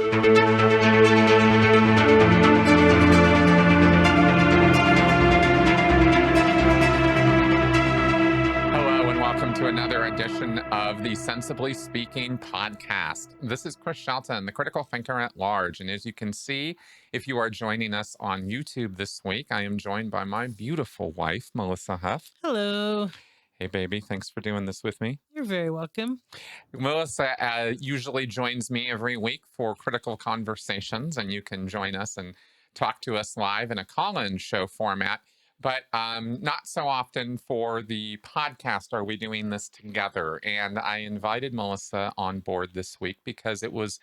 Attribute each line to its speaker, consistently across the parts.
Speaker 1: Hello, and welcome to another edition of the Sensibly Speaking podcast. This is Chris Shelton, the critical thinker at large. And as you can see, if you are joining us on YouTube this week, I am joined by my beautiful wife, Melissa Huff.
Speaker 2: Hello.
Speaker 1: Hey, baby. Thanks for doing this with me.
Speaker 2: You're very welcome.
Speaker 1: Melissa usually joins me every week for critical conversations, and you can join us and talk to us live in a call-in show format. But not so often for the podcast are we doing this together. And I invited Melissa on board this week because it was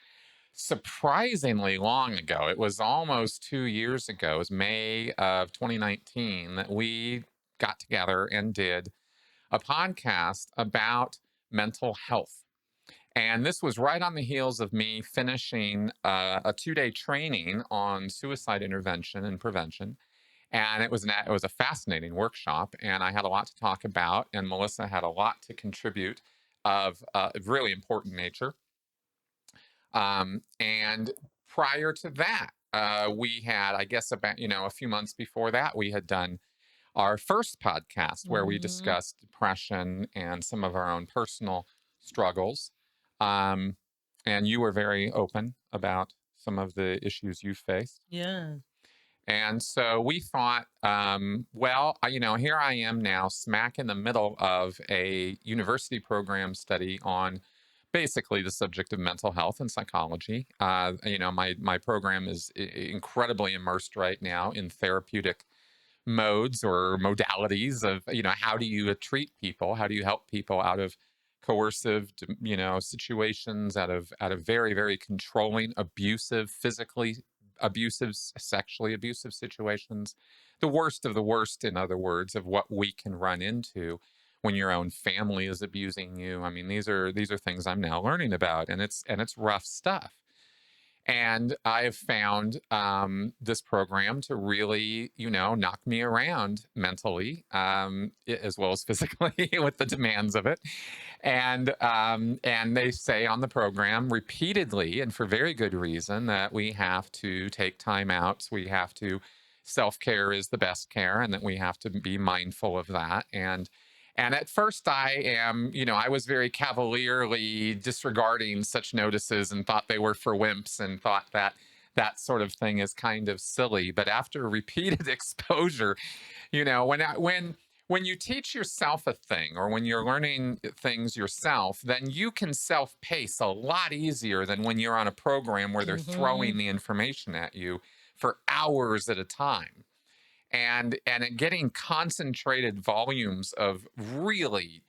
Speaker 1: surprisingly long ago. It was almost 2 years ago. It was May of 2019 that we got together and did a podcast about mental health. And this was right on the heels of me finishing a 2-day training on suicide intervention and prevention. And it was a fascinating workshop, and I had a lot to talk about, and Melissa had a lot to contribute of a really important nature. And prior to that, we had, I guess, about a few months before that, we had done our first podcast where we discussed depression and some of our own personal struggles. And you were very open about some of the issues you faced.
Speaker 2: Yeah.
Speaker 1: And so we thought, here I am now, smack in the middle of a university program study on basically the subject of mental health and psychology. My program is incredibly immersed right now in therapeutic modes or modalities of, how do you treat people? How do you help people out of coercive, situations, out of very, very controlling, abusive, physically abusive, sexually abusive situations, the worst of the worst, in other words, of what we can run into when your own family is abusing you. I mean, these are things I'm now learning about, and it's rough stuff. And I have found this program to really, knock me around mentally, as well as physically with the demands of it. And they say on the program repeatedly, and for very good reason, that we have to take time out. We have to, self-care is the best care, and that we have to be mindful of that. And at first I was very cavalierly disregarding such notices and thought they were for wimps and thought that that sort of thing is kind of silly. But after repeated exposure, when you teach yourself a thing or when you're learning things yourself, then you can self-pace a lot easier than when you're on a program where they're throwing the information at you for hours at a time. And getting concentrated volumes of really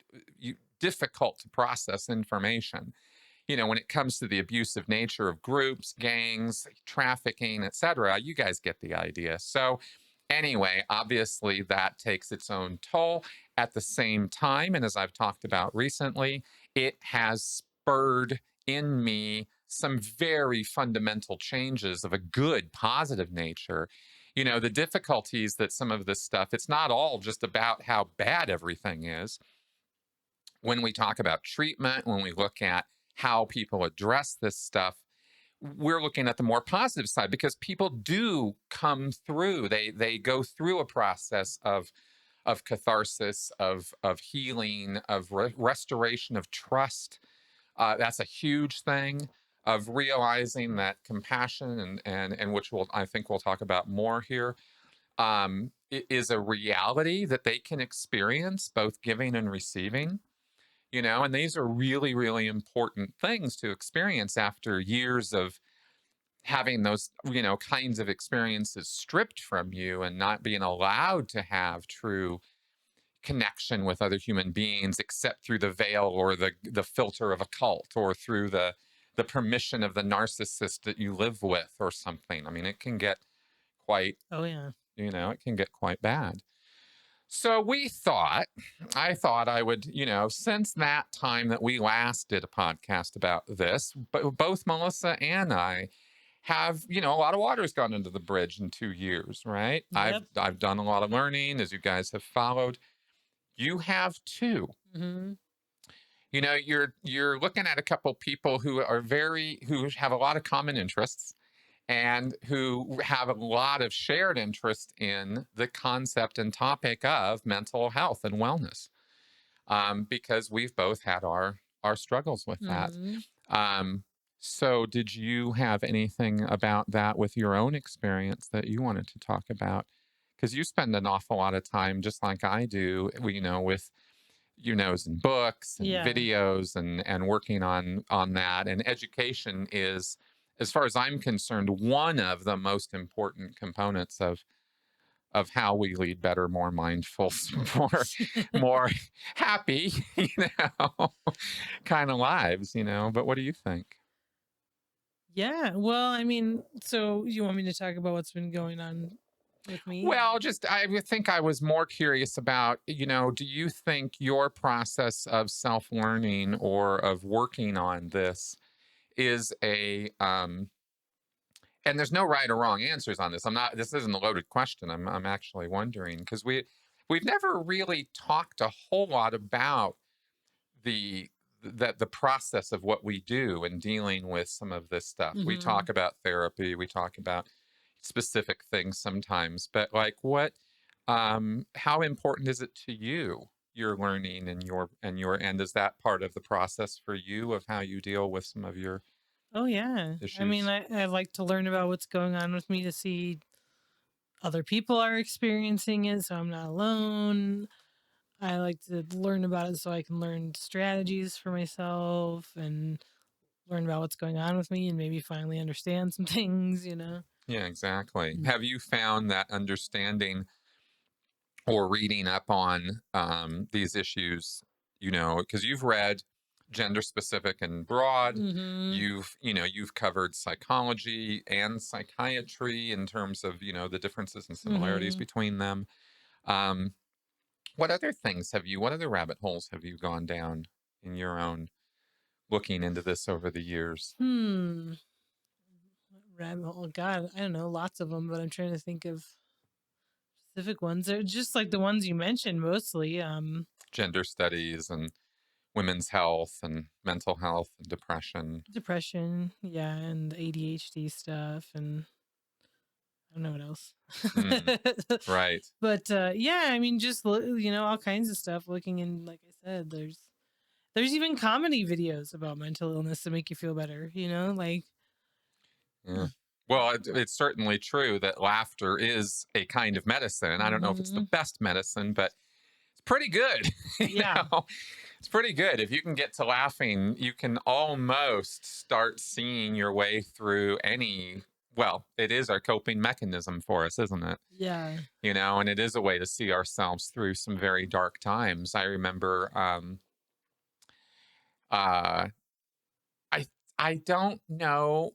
Speaker 1: difficult to process information, when it comes to the abusive nature of groups, gangs, trafficking, etc. You guys get the idea. So anyway, obviously that takes its own toll. At the same time, and as I've talked about recently, it has spurred in me some very fundamental changes of a good, positive nature. The difficulties that some of this stuff, it's not all just about how bad everything is. When we talk about treatment, when we look at how people address this stuff, we're looking at the more positive side because people do come through. They go through a process of catharsis, of healing, of restoration of trust. That's a huge thing, of realizing that compassion and which I think we'll talk about more here, is a reality that they can experience, both giving and receiving. And these are really, really important things to experience after years of having those, kinds of experiences stripped from you and not being allowed to have true connection with other human beings except through the veil or the filter of a cult or through the permission of the narcissist that you live with or something. I mean, it can get quite, it can get quite bad. So I thought I would, since that time that we last did a podcast about this, but both Melissa and I have, a lot of water's gone into the bridge in 2 years, right?
Speaker 2: Yep.
Speaker 1: I've done a lot of learning, as you guys have followed. You have too.
Speaker 2: Mm-hmm.
Speaker 1: You know, you're looking at a couple people who have a lot of common interests and who have a lot of shared interest in the concept and topic of mental health and wellness, because we've both had our struggles with that.
Speaker 2: Hmm.
Speaker 1: Um, so, did you have anything about that with your own experience that you wanted to talk about? Because you spend an awful lot of time, just like I do, with and books and
Speaker 2: Yeah.
Speaker 1: videos and working on that. And education is, as far as I'm concerned, one of the most important components of how we lead better, more mindful, more happy, know, kind of lives. But what do you think?
Speaker 2: Yeah. Well, I mean, so you want me to talk about what's been going on with me?
Speaker 1: Well, just I would think I was more curious about, do you think your process of self learning or of working on this is and there's no right or wrong answers on this. This isn't a loaded question. I'm actually wondering because we've never really talked a whole lot about the the process of what we do in dealing with some of this stuff. We
Speaker 2: Hmm.
Speaker 1: talk about therapy, we talk about specific things sometimes, but like how important is it to you, your learning and is that part of the process for you of how you deal with some of your
Speaker 2: Oh, yeah. I mean,
Speaker 1: issues?
Speaker 2: I like to learn about what's going on with me to see other people are experiencing it, so I'm not alone. I like to learn about it so I can learn strategies for myself and learn about what's going on with me and maybe finally understand some things.
Speaker 1: Yeah, exactly.
Speaker 2: Mm.
Speaker 1: Have you found that understanding or reading up on these issues, because you've read gender specific and broad,
Speaker 2: Mhm.
Speaker 1: you've covered psychology and psychiatry in terms of, the differences and similarities
Speaker 2: Mhm.
Speaker 1: between them. Um, what other rabbit holes have you gone down in your own looking into this over the years?
Speaker 2: Hmm. Rabbit hole. God, I don't know, lots of them, but I'm trying to think of specific ones. They're just like the ones you mentioned mostly.
Speaker 1: Gender studies and women's health and mental health and depression.
Speaker 2: Depression, yeah, and the ADHD stuff, and I don't know what else.
Speaker 1: Mm, right.
Speaker 2: But yeah, I mean, just all kinds of stuff. Looking in, like I said, there's even comedy videos about mental illness to make you feel better. Like
Speaker 1: Yeah. Well, it's certainly true that laughter is a kind of medicine. I don't know if it's the
Speaker 2: hmm
Speaker 1: best medicine, but it's pretty good.
Speaker 2: yeah,
Speaker 1: It's pretty good. If you can get to laughing, you can almost start seeing your way through well, it is our coping mechanism for us, isn't it?
Speaker 2: yeah.
Speaker 1: And it is a way to see ourselves through some very dark times. I remember uh, I I don't know.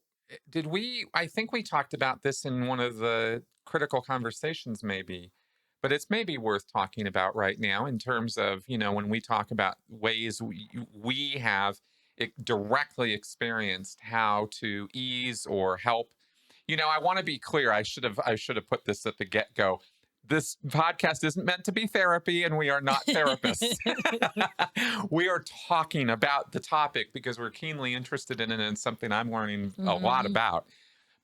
Speaker 1: Did we? I think we talked about this in one of the critical conversations, maybe, but it's maybe worth talking about right now in terms of when we talk about ways we have directly experienced how to ease or help. I want to be clear. I should have put this at the get go. This podcast isn't meant to be therapy, and we are not therapists. We are talking about the topic because we're keenly interested in it and it's something I'm learning a lot
Speaker 2: hmm
Speaker 1: about.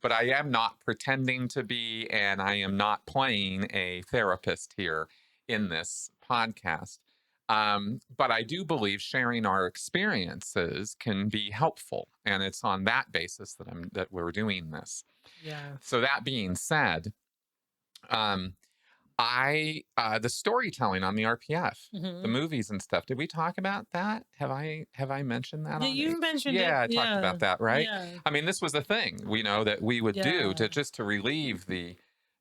Speaker 1: But I am not pretending to be, and I am not playing a therapist here in this podcast. But I do believe sharing our experiences can be helpful, and it's on that basis that we're doing this.
Speaker 2: yeah.
Speaker 1: So that being said, um, I the storytelling on the RPF, the
Speaker 2: hmm
Speaker 1: movies and stuff. Did we talk about that? Have I mentioned that
Speaker 2: Yeah,
Speaker 1: on it?
Speaker 2: you mentioned it.
Speaker 1: Yeah, I talked
Speaker 2: Yeah,
Speaker 1: about that, right?
Speaker 2: yeah,
Speaker 1: I mean, this was a thing, that we would do
Speaker 2: yeah.
Speaker 1: to relieve the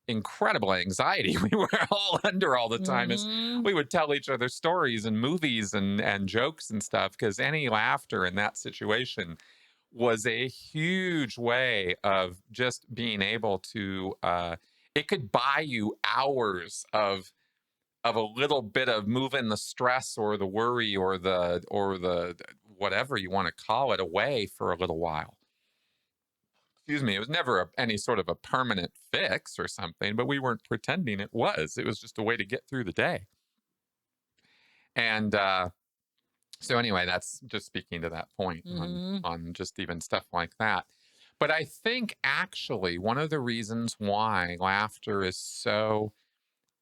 Speaker 1: incredible anxiety we were all under all the time is
Speaker 2: hmm
Speaker 1: we would tell each other stories and movies and jokes and stuff because any laughter in that situation was a huge way of just being able to it could buy you hours of a little bit of moving the stress or the worry or the whatever you want to call it away for a little while. Excuse me. It was never any sort of a permanent fix or something, but we weren't pretending it was just a way to get through the day. And So anyway, that's just speaking to that point
Speaker 2: Mhm.
Speaker 1: on just even stuff like that. But I think actually one of the reasons why laughter is so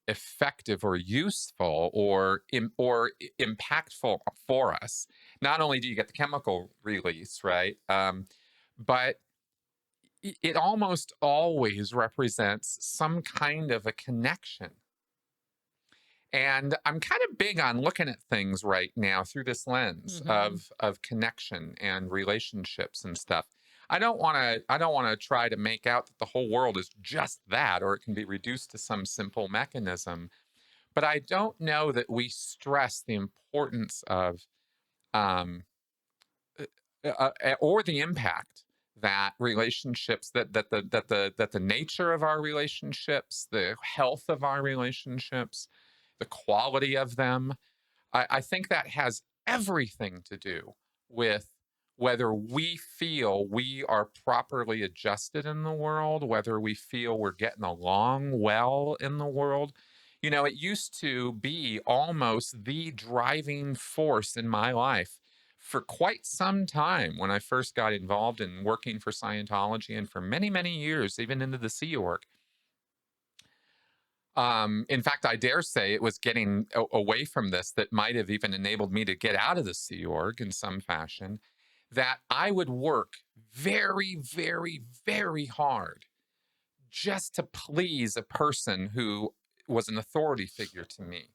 Speaker 1: effective or useful or impactful for us, not only do you get the chemical release, right? But it almost always represents some kind of a connection. And I'm kind of big on looking at things right now through this lens
Speaker 2: Mhm.
Speaker 1: of connection and relationships and stuff. I don't want to try to make out that the whole world is just that, or it can be reduced to some simple mechanism. But I don't know that we stress the importance of um, or the impact that relationships that the nature of our relationships, the health of our relationships, the quality of them, I think that has everything to do with whether we feel we are properly adjusted in the world, whether we feel we're getting along well in the world. It used to be almost the driving force in my life for quite some time when I first got involved in working for Scientology and for many, many years, even into the Sea Org. In fact, I dare say it was getting away from this that might have even enabled me to get out of the Sea Org in some fashion. That I would work very, very, very hard just to please a person who was an authority figure to me.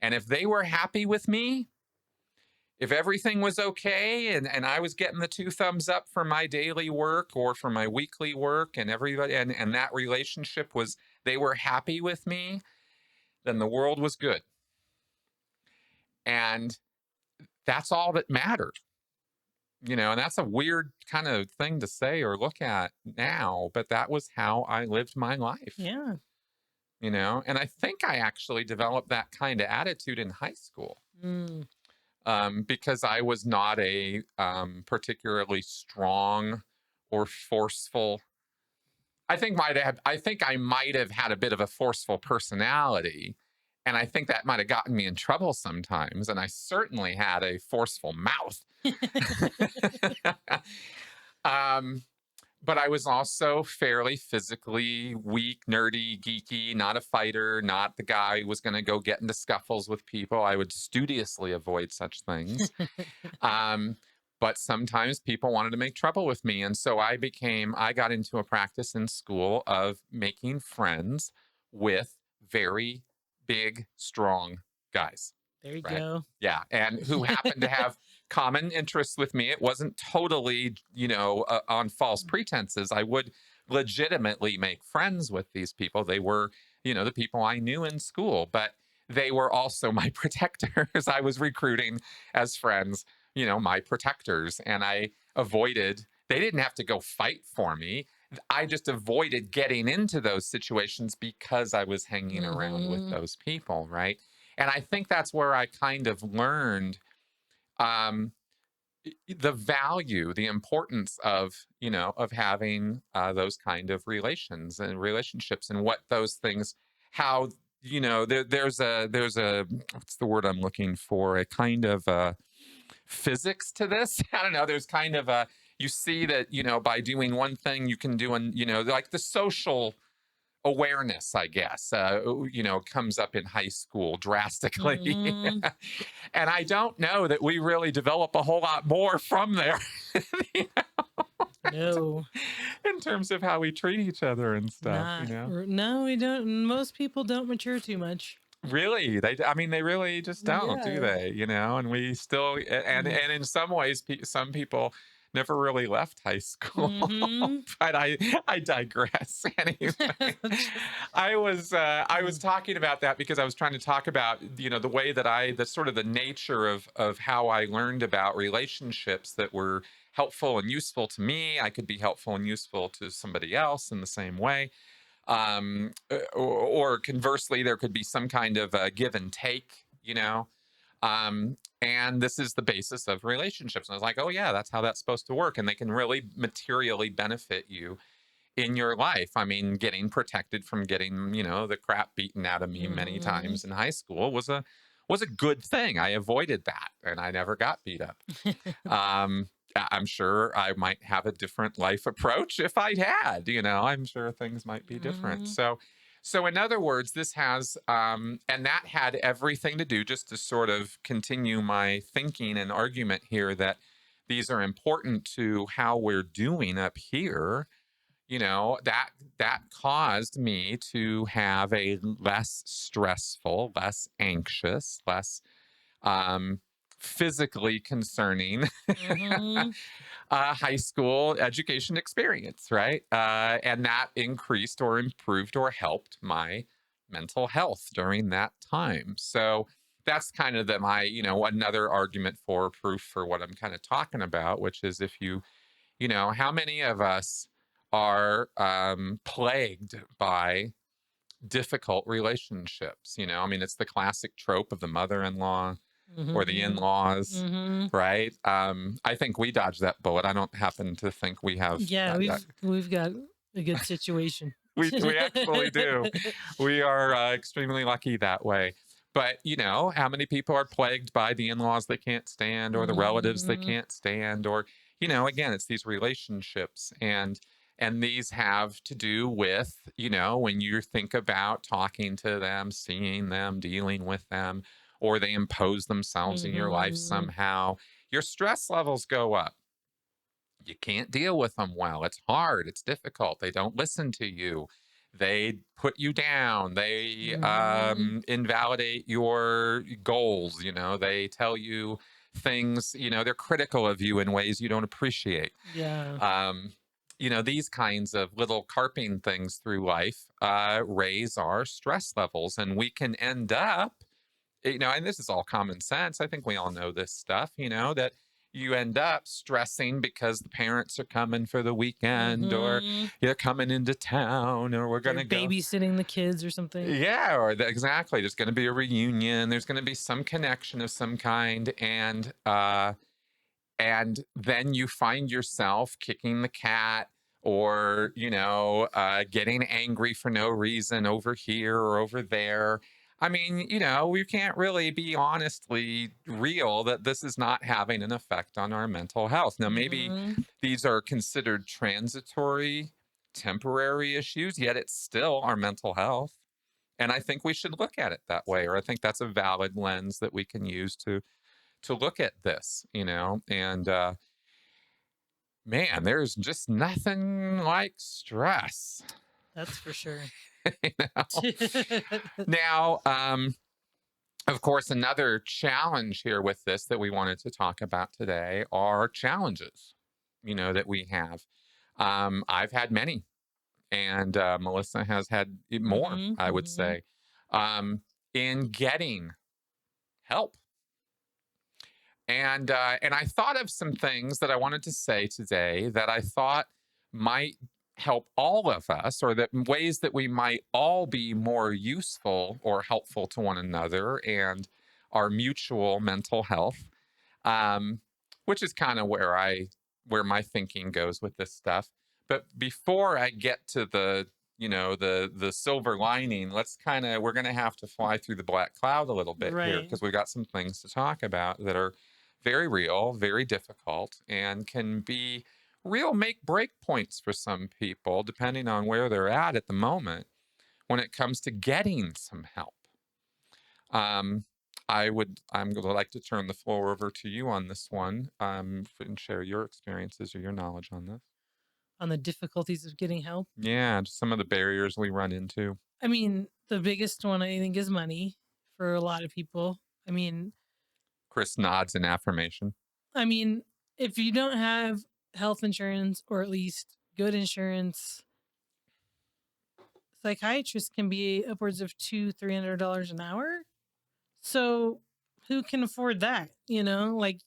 Speaker 1: And if they were happy with me, if everything was okay and I was getting the two thumbs up for my daily work or for my weekly work and everybody and that relationship was they were happy with me, then the world was good. And that's all that mattered. And that's a weird kind of thing to say or look at now, but that was how I lived my life,
Speaker 2: Yeah.
Speaker 1: and I think I actually developed that kind of attitude in high school,
Speaker 2: Mm.
Speaker 1: because I was not a particularly strong or forceful. I think I might have had a bit of a forceful personality, and I think that might have gotten me in trouble sometimes. And I certainly had a forceful mouth. um, but I was also fairly physically weak, nerdy, geeky, not a fighter, not the guy who was going to go get into scuffles with people. I would studiously avoid such things. Um, but sometimes people wanted to make trouble with me. And so I got into a practice in school of making friends with very big, strong guys.
Speaker 2: There you
Speaker 1: Right.
Speaker 2: go.
Speaker 1: Yeah. And who happened to have common interests with me. It wasn't totally, on false pretenses. I would legitimately make friends with these people. They were, the people I knew in school, but they were also my protectors. I was recruiting as friends, my protectors. And they didn't have to go fight for me. I just avoided getting into those situations because I was hanging around with
Speaker 2: Mhm.
Speaker 1: those people. Right. And I think that's where I kind of learned um, the value, the importance of having those kind of relations and relationships, and what those things, how there's a what's the word I'm looking for? A kind of physics to this. I don't know. There's kind of a you see that by doing one thing you can do, and like the social awareness, I guess, comes up in high school drastically.
Speaker 2: Mhm.
Speaker 1: And I don't know that we really develop a whole lot more from there
Speaker 2: No.
Speaker 1: in terms of how we treat each other and stuff,
Speaker 2: No, we don't. Most people don't mature too much.
Speaker 1: Really, I mean, they really just don't, do
Speaker 2: Yeah.
Speaker 1: they? And we still,
Speaker 2: Mm.
Speaker 1: and in some ways, some people never really left high school.
Speaker 2: Mhm.
Speaker 1: But I digress. Anyway, I was
Speaker 2: Mm.
Speaker 1: talking about that because I was trying to talk about the way that the sort of the nature of how I learned about relationships that were helpful and useful to me. I could be helpful and useful to somebody else in the same way, or conversely, there could be some kind of give and take, and this is the basis of relationships. And I was like, oh yeah, that's how that's supposed to work, and they can really materially benefit you in your life. I mean, getting protected from getting the crap beaten out of me many
Speaker 2: Mhm.
Speaker 1: times in high school was a good thing. I avoided that and I never got beat up. I'm sure I might have a different life approach if I'd had, I'm sure things might be different.
Speaker 2: Mhm.
Speaker 1: So in other words, this has, and that had everything to do, just to sort of continue my thinking and argument here, that these are important to how we're doing up here. That caused me to have a less stressful, less anxious, less um, physically concerning
Speaker 2: Mhm.
Speaker 1: high school education experience, right? And that increased or improved or helped my mental health during that time. So that's kind of another argument for proof for what I'm kind of talking about, which is, if how many of us are plagued by difficult relationships? I mean, it's the classic trope of the mother in law or the in
Speaker 2: Mhm.
Speaker 1: laws,
Speaker 2: Mhm.
Speaker 1: right? I think we dodged that bullet. I don't happen to think we have.
Speaker 2: Yeah, we've got a good situation.
Speaker 1: We actually do. We are extremely lucky that way. But how many people are plagued by the in-laws they can't stand, or the relatives they
Speaker 2: Mhm.
Speaker 1: can't stand, or again, it's these relationships, and these have to do with when you think about talking to them, seeing them, dealing with them, or they impose themselves in your life
Speaker 2: Mhm.
Speaker 1: somehow, your stress levels go up. You can't deal with them well. It's hard. It's difficult. They don't listen to you. They put you down. They
Speaker 2: Mhm.
Speaker 1: invalidate your goals. They tell you things. They're critical of you in ways you don't appreciate.
Speaker 2: Yeah.
Speaker 1: Um, these kinds of little carping things through life raise our stress levels, and we can end up, and this is all common sense. I think we all know this stuff, that you end up stressing because the parents are coming for the weekend, or
Speaker 2: Mhm.
Speaker 1: you're coming into town, or we're going
Speaker 2: They're
Speaker 1: to go.
Speaker 2: babysitting the kids or something.
Speaker 1: Yeah, or exactly. There's going to be a reunion. There's going to be some connection of some kind. And then you find yourself kicking the cat, or getting angry for no reason over here or over there. I mean, we can't really be honestly real that this is not having an effect on our mental health. Now, maybe
Speaker 2: Mhm.
Speaker 1: these are considered transitory, temporary issues, yet it's still our mental health. And I think we should look at it that way, or I think that's a valid lens that we can use to look at this, and man, there's just nothing like stress.
Speaker 2: That's for sure.
Speaker 1: you know? Now, of course, another challenge here with this that we wanted to talk about today are challenges, that we have. I've had many, and Melissa has had more,
Speaker 2: Mhm.
Speaker 1: I would
Speaker 2: Mhm.
Speaker 1: say, in getting help. And I thought of some things that I wanted to say today that I thought might help all of us, or that ways that we might all be more useful or helpful to one another and our mutual mental health. Um, which is kind of where my thinking goes with this stuff. But before I get to the silver lining, we're gonna have to fly through the black cloud a little bit here,
Speaker 2: Right.
Speaker 1: because we've got some things to talk about that are very real, very difficult, and can be real make break points for some people, depending on where they're at the moment when it comes to getting some help. Um, I'm going to like to turn the floor over to you on this one, and share your experiences or your knowledge on this.
Speaker 2: On the difficulties of getting help.
Speaker 1: Yeah, just some of the barriers we run into.
Speaker 2: I mean, the biggest one I think is money for a lot of people. I mean,
Speaker 1: Chris nods in affirmation.
Speaker 2: I mean, if you don't have health insurance, or at least good insurance, psychiatrists can be upwards of $200-300 an hour. So who can afford that? Like,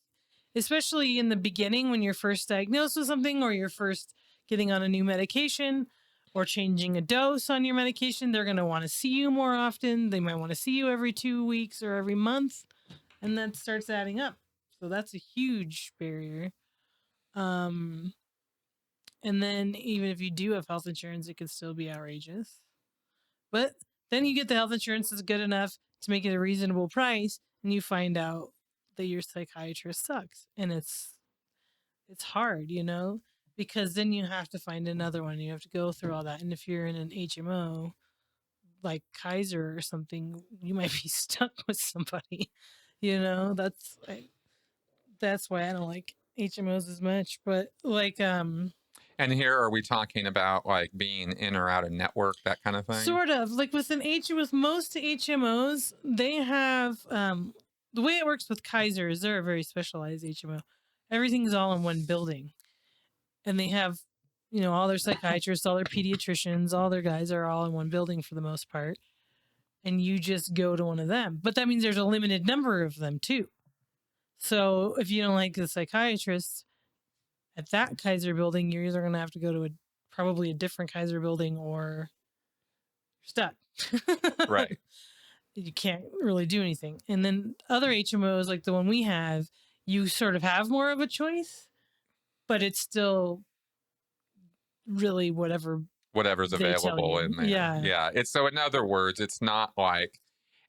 Speaker 2: especially in the beginning when you're first diagnosed with something, or you're first getting on a new medication, or changing a dose on your medication, they're going to want to see you more often. They might want to see you every 2 weeks or every month, and that starts adding up. So that's a huge barrier. Um, and then even if you do have health insurance, it could still be outrageous. But then you get the health insurance that's good enough to make it a reasonable price, and you find out that your psychiatrist sucks, and it's hard, because then you have to find another one. You have to go through all that, and if you're in an HMO like Kaiser or something, you might be stuck with somebody. That's why I don't like HMOs as much. But like
Speaker 1: And here, are we talking about like being in or out of network, that kind of thing?
Speaker 2: sort of like with most HMOs, they have the way it works with Kaiser is they're a very specialized HMO. Everything's all in one building, and they have all their psychiatrists, all their pediatricians, all their guys are all in one building for the most part, and you just go to one of them. But that means there's a limited number of them too. So if you don't like the psychiatrist at that Kaiser building, you're either going to have to go to probably a different Kaiser building, or you're stuck.
Speaker 1: Right.
Speaker 2: You can't really do anything. And then other HMOs, like the one we have, you sort of have more of a choice, but it's still really
Speaker 1: Whatever's available in there. Yeah. It's so, in other words, it's not like,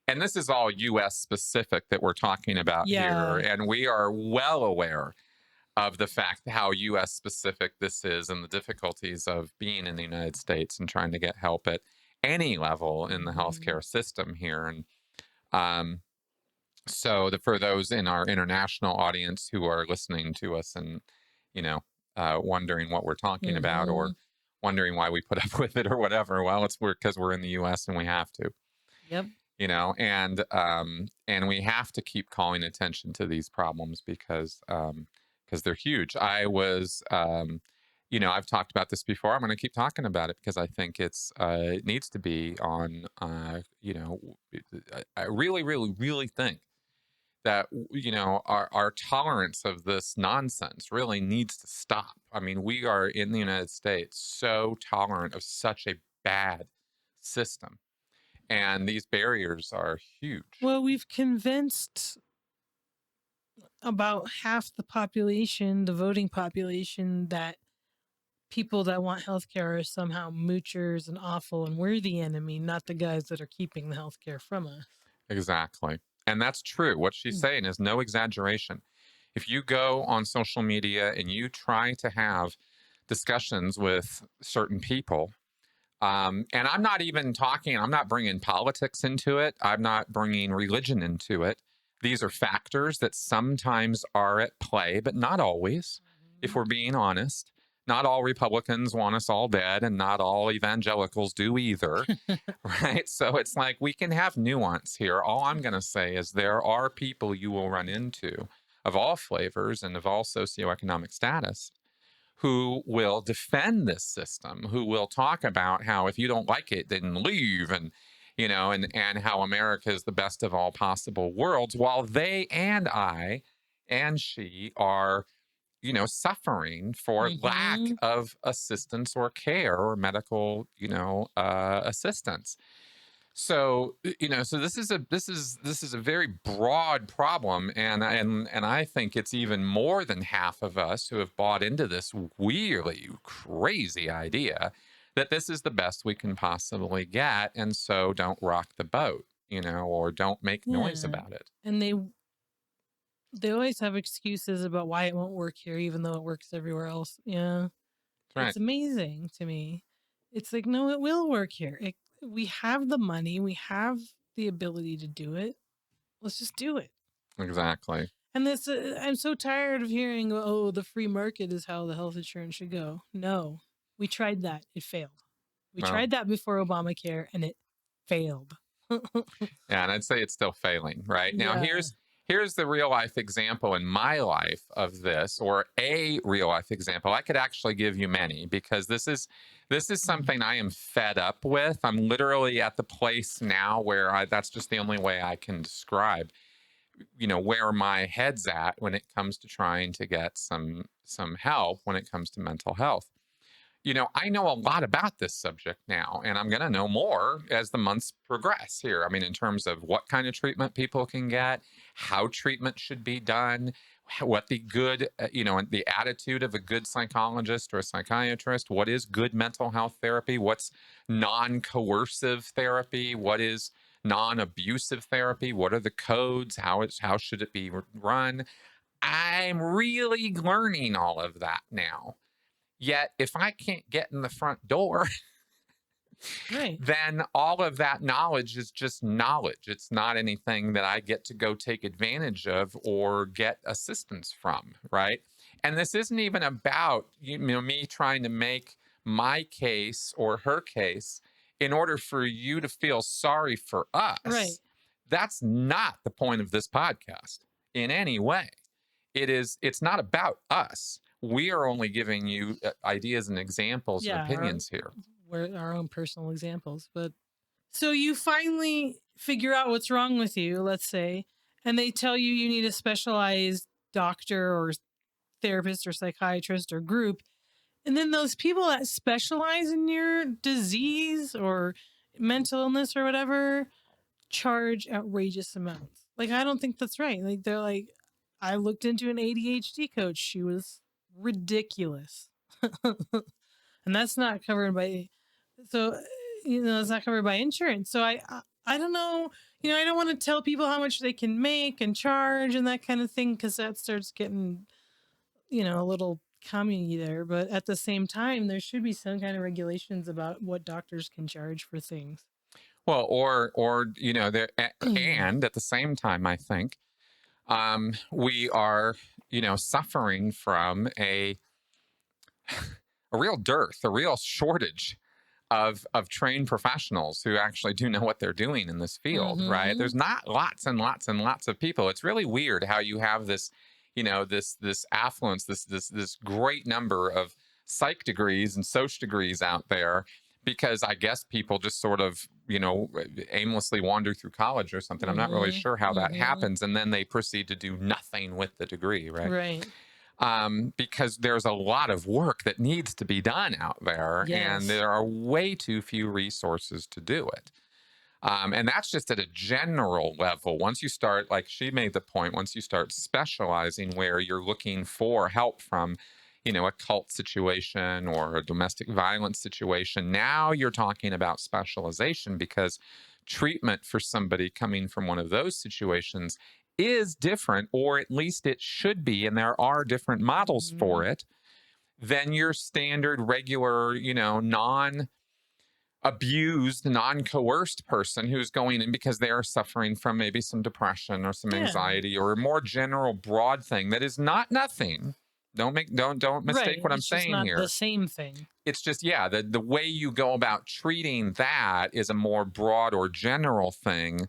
Speaker 1: and this is all US specific that we're talking about here. And we are well aware of the fact how US specific this is and the difficulties of being in the United States and trying to get help at any level in the healthcare system here. And so for those in our international audience who are listening to us and, wondering what we're talking about, or wondering why we put up with it or whatever, well, it's because we're in the US and we have to.
Speaker 2: Yep.
Speaker 1: And we have to keep calling attention to these problems because they're huge. I was, I've talked about this before. I'm going to keep talking about it because I think it needs to be on, I really, really, really think that, our tolerance of this nonsense really needs to stop. I mean, we are in the United States so tolerant of such a bad system. And these barriers are huge.
Speaker 2: Well, we've convinced about half the population, the voting population, that people that want healthcare are somehow moochers and awful, and we're the enemy, not the guys that are keeping the healthcare from us.
Speaker 1: Exactly. And that's true. What she's saying is no exaggeration. If you go on social media and you try to have discussions with certain people, and I'm not bringing politics into it. I'm not bringing religion into it. These are factors that sometimes are at play, but not always, if we're being honest. Not all Republicans want us all dead, and not all evangelicals do either, right? So it's like we can have nuance here. All I'm going to say is there are people you will run into of all flavors and of all socioeconomic status who will defend this system, who will talk about how if you don't like it, then leave, and and how America is the best of all possible worlds, while they and I and she are suffering for lack of assistance or care or medical assistance. So so this is a very broad problem, and I think it's even more than half of us who have bought into this really crazy idea that this is the best we can possibly get, and so don't rock the boat, or don't make noise about it.
Speaker 2: And they always have excuses about why it won't work here, even though it works everywhere else. Yeah. Right. It's amazing to me. It's like, no, it will work here. We have the money. We have the ability to do it. Let's just do it.
Speaker 1: Exactly.
Speaker 2: And this, I'm so tired of hearing, oh, the free market is how the health insurance should go. No, we tried that. It failed. We tried that before Obamacare, and it failed.
Speaker 1: Yeah, and I'd say it's still failing, right? Now, here's the real life example in my life of this, or a real life example. I could actually give you many, because this is something I am fed up with. I'm literally at the place now where that's just the only way I can describe, where my head's at when it comes to trying to get some help when it comes to mental health. I know a lot about this subject now, and I'm going to know more as the months progress here. I mean, in terms of what kind of treatment people can get, how treatment should be done, what the good, the attitude of a good psychologist or a psychiatrist, what is good mental health therapy, what's non-coercive therapy, what is non-abusive therapy? What are the codes? How should it be run? I'm really learning all of that now. Yet, if I can't get in the front door,
Speaker 2: Right.
Speaker 1: then all of that knowledge is just knowledge. It's not anything that I get to go take advantage of or get assistance from, right? And this isn't even about me trying to make my case or her case in order for you to feel sorry for
Speaker 2: Right.
Speaker 1: us. That's not the point of this podcast in any way. It's not about us. We are only giving you ideas and examples and
Speaker 2: Yeah.
Speaker 1: opinions here.
Speaker 2: We're our own personal examples. But so you finally figure out what's wrong with you, let's say, and they tell you you need a specialized doctor or therapist or psychiatrist or group. And then those people that specialize in your disease or mental illness or whatever charge outrageous amounts. Like, I don't think that's right. Like, they're like, I looked into an ADHD coach. She was ridiculous. And that's not covered by, so, it's not covered by insurance. So I don't know. I don't want to tell people how much they can make and charge and that kind of thing, because that starts getting, a little community there. But at the same time, there should be some kind of regulations about what doctors can charge for things.
Speaker 1: Well, or there, and at the same time, I think we are, suffering from a real dearth, a real shortage of trained professionals who actually do know what they're doing in this field, right? There's not lots and lots and lots of people. It's really weird how you have this, this affluence, this great number of psych degrees and soc degrees out there, because I guess people just sort of, aimlessly wander through college or something. I'm not really sure how that happens. And then they proceed to do nothing with the degree, right?
Speaker 2: Right.
Speaker 1: Because there's a lot of work that needs to be done out there, and
Speaker 2: Yes.
Speaker 1: there are way too few resources to do it. And that's just at a general level. Once you start, like she made the point, once you start specializing where you're looking for help from, a cult situation or a domestic violence situation, now you're talking about specialization, because treatment for somebody coming from one of those situations is different, or at least it should be, and there are different models for it, than your standard, regular, non abused, non coerced person who's going in because they are suffering from maybe some depression or some anxiety or a more general, broad thing that is not nothing. Don't mistake what I'm
Speaker 2: It's just
Speaker 1: saying
Speaker 2: not
Speaker 1: here.
Speaker 2: the same thing.
Speaker 1: It's just, the way you go about treating that is a more broad or general thing.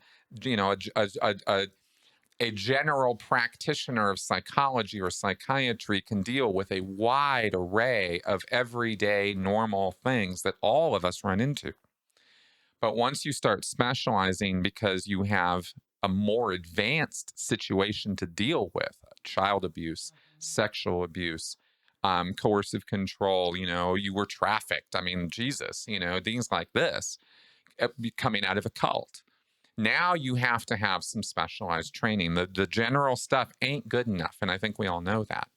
Speaker 1: A general practitioner of psychology or psychiatry can deal with a wide array of everyday normal things that all of us run into. But once you start specializing because you have a more advanced situation to deal with, child abuse, sexual abuse, coercive control, you were trafficked. I mean, Jesus, things like this, coming out of a cult. Now you have to have some specialized training. The general stuff ain't good enough. And I think we all know that.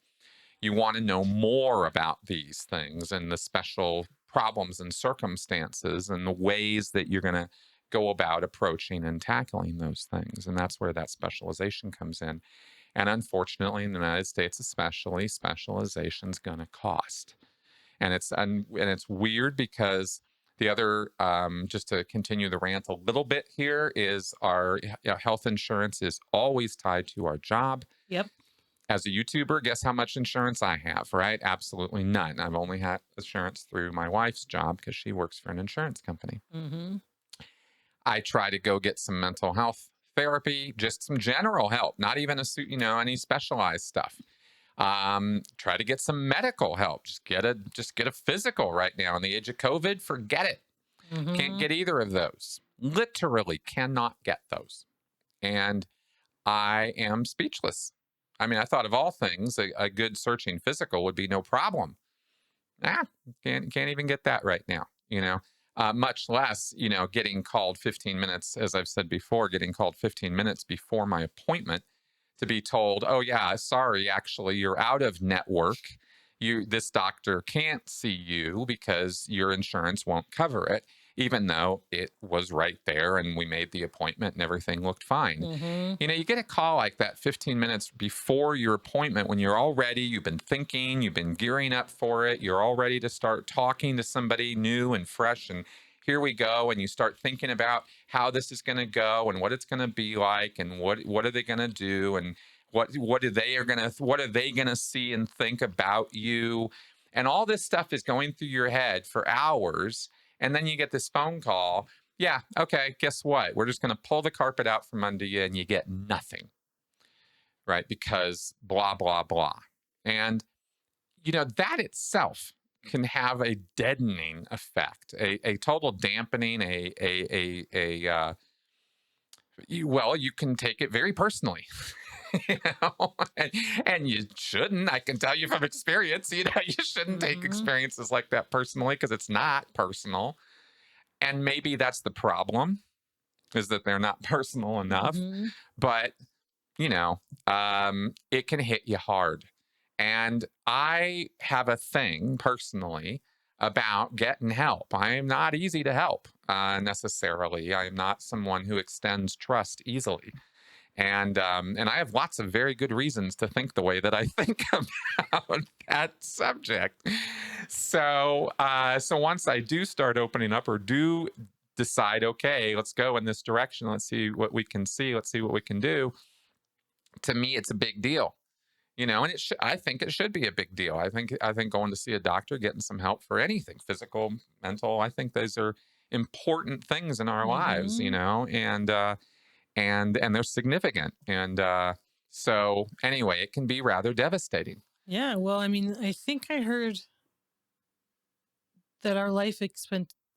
Speaker 1: You want to know more about these things and the special problems and circumstances and the ways that you're going to go about approaching and tackling those things. And that's where that specialization comes in. And unfortunately, in the United States especially, specialization's going to cost. And it's weird because the other, just to continue the rant a little bit here, is our health insurance is always tied to our job.
Speaker 2: Yep.
Speaker 1: As a YouTuber, guess how much insurance I have, right? Absolutely none. I've only had insurance through my wife's job because she works for an insurance company. I try to go get some mental health therapy, just some general help, not even any specialized stuff. Try to get some medical help. Just get a physical right now. In the age of COVID, forget it. Can't get either of those. Literally cannot get those. And I am speechless. I mean, I thought of all things, a good searching physical would be no problem. Can't even get that right now, much less, getting called 15 minutes, as I've said before, getting called 15 minutes before my appointment to be told, oh yeah, sorry, actually, you're out of network. This doctor can't see you because your insurance won't cover it. even though it was right there and we made the appointment and everything looked fine.
Speaker 2: Mhm.
Speaker 1: You get a call like that 15 minutes before your appointment when you're all ready, you've been thinking, you've been gearing up for it, you're all ready to start talking to somebody new and fresh. And here we go. And you start thinking about how this is going to go and what it's going to be like and what are they going to do and what are they going to see and think about you. And all this stuff is going through your head for hours. And then you get this phone call. Yeah, okay, guess what? We're just going to pull the carpet out from under you and you get nothing, right? Because blah, blah, blah. And, that itself can have a deadening effect, a total dampening, well, you can take it very personally. you and you shouldn't. I can tell you from experience, you shouldn't take
Speaker 2: Mhm.
Speaker 1: experiences like that personally because it's not personal. And maybe that's the problem is that they're not personal enough.
Speaker 2: Mhm.
Speaker 1: But, it can hit you hard. And I have a thing personally about getting help. I am not easy to help necessarily. I am not someone who extends trust easily. And I have lots of very good reasons to think the way that I think about that subject. So once I do start opening up or do decide, okay, let's go in this direction, let's see what we can see, let's see what we can do. To me, it's a big deal, and I think it should be a big deal. I think going to see a doctor, getting some help for anything, physical, mental, I think those are important things in our lives,
Speaker 2: Mhm.
Speaker 1: and they're significant. So anyway, it can be rather devastating.
Speaker 2: Yeah, well, I mean, I think I heard that our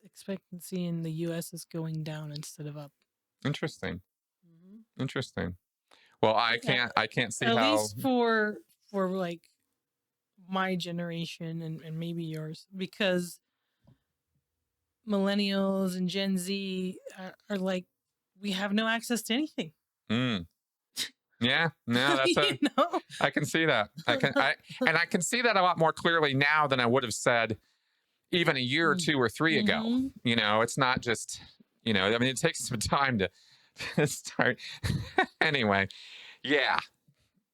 Speaker 2: expectancy in the US is going down instead of up.
Speaker 1: Interesting.
Speaker 2: Mhm.
Speaker 1: Interesting. Well, I
Speaker 2: At,
Speaker 1: can't I can't see
Speaker 2: at
Speaker 1: how.
Speaker 2: least for like my generation and maybe yours, because millennials and Gen Z are like, we have no access to anything.
Speaker 1: Mm, yeah, no,
Speaker 2: you know?
Speaker 1: I can see that. I can see that a lot more clearly now than I would have said even a year or two or three ago.
Speaker 2: Mm-hmm.
Speaker 1: It's not just, I mean, it takes some time to start. Anyway, yeah,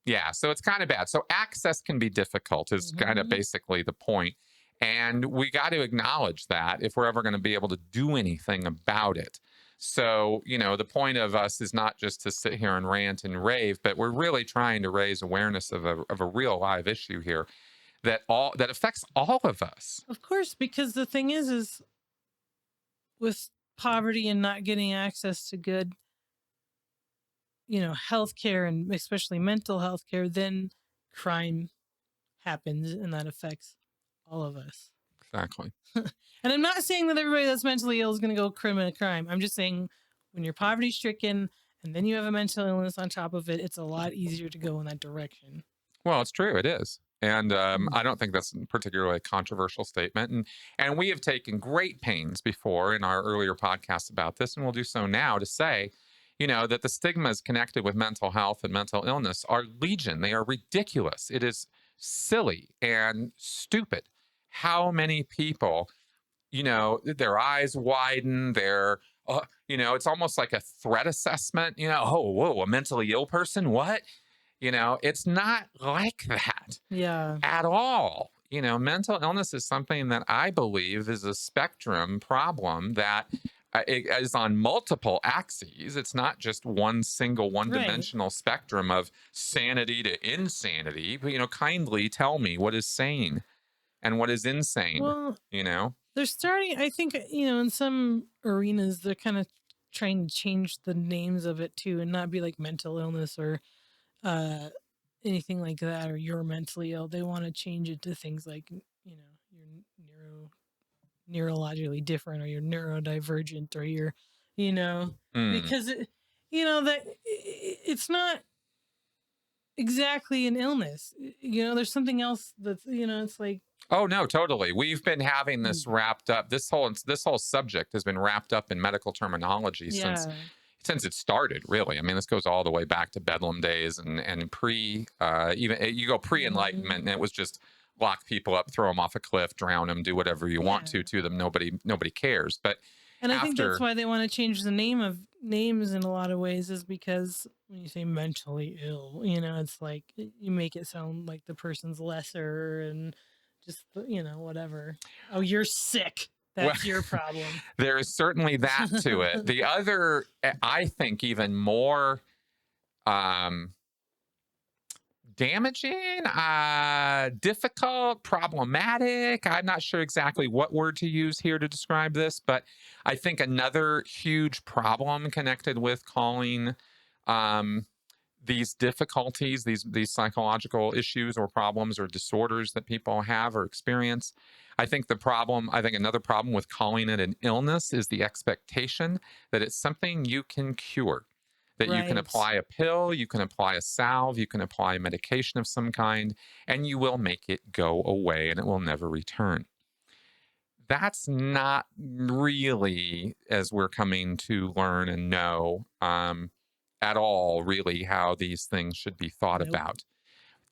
Speaker 1: yeah. So it's kind of bad. So access can be difficult, is kind of
Speaker 2: Mm-hmm.
Speaker 1: basically the point. And we got to acknowledge that if we're ever going to be able to do anything about it. So, the point of us is not just to sit here and rant and rave, but we're really trying to raise awareness of a real live issue here that affects all of us.
Speaker 2: Of course, because the thing is with poverty and not getting access to good, healthcare and especially mental health care, then crime happens and that affects all of us.
Speaker 1: Exactly.
Speaker 2: And I'm not saying that everybody that's mentally ill is going to go commit a crime. I'm just saying when you're poverty stricken and then you have a mental illness on top of it, it's a lot easier to go in that direction.
Speaker 1: Well, it's true. It is. And
Speaker 2: Mm.
Speaker 1: I don't think that's particularly a controversial statement. And we have taken great pains before in our earlier podcasts about this, and we'll do so now to say, that the stigmas connected with mental health and mental illness are legion. They are ridiculous. It is silly and stupid how many people, their eyes widen, it's almost like a threat assessment, oh, whoa, a mentally ill person? What? It's not like that
Speaker 2: Yeah.
Speaker 1: at all. Mental illness is something that I believe is a spectrum problem that it is on multiple axes. It's not just one single one
Speaker 2: Right.
Speaker 1: dimensional spectrum of sanity to insanity. But, kindly tell me what is sane and what is insane,
Speaker 2: Well,
Speaker 1: you know?
Speaker 2: they're starting, I think, in some arenas, they're kind of trying to change the names of it too and not be like mental illness or uh, anything like that, or you're mentally ill. They want to change it to things like, you're neurologically different or you're neurodivergent or you're, you know,
Speaker 1: Mm.
Speaker 2: because, it's not exactly an illness. There's something else that's, it's like,
Speaker 1: Oh no, totally. We've been having this
Speaker 2: mm,
Speaker 1: wrapped up. This whole subject has been wrapped up in medical terminology since
Speaker 2: yeah.
Speaker 1: it started. Really, I mean, this goes all the way back to Bedlam days and pre even you go pre
Speaker 2: Hmm.
Speaker 1: Enlightenment, and it was just lock people up, throw them off a cliff, drown them, do whatever you want
Speaker 2: Yeah.
Speaker 1: to them. Nobody cares. But
Speaker 2: And I think that's
Speaker 1: after.
Speaker 2: why they want to change the name of names in a lot of ways, is because when you say mentally ill, it's like you make it sound like the person's lesser and just, whatever. Oh, you're sick.
Speaker 1: Well,
Speaker 2: That's your problem.
Speaker 1: there is certainly that to it. The other, I think, even more um, damaging, difficult, problematic. I'm not sure exactly what word to use here to describe this, but I think another huge problem connected with calling um, these difficulties, these psychological issues or problems or disorders that people have or experience. I think another problem with calling it an illness is the expectation that it's something you can cure, that you can
Speaker 2: Right.
Speaker 1: apply a pill, you can apply a salve, you can apply a medication of some kind, and you will make it go away and it will never return. That's not really, as we're coming to learn and know, at all, really, how these things should be thought
Speaker 2: Nope.
Speaker 1: about.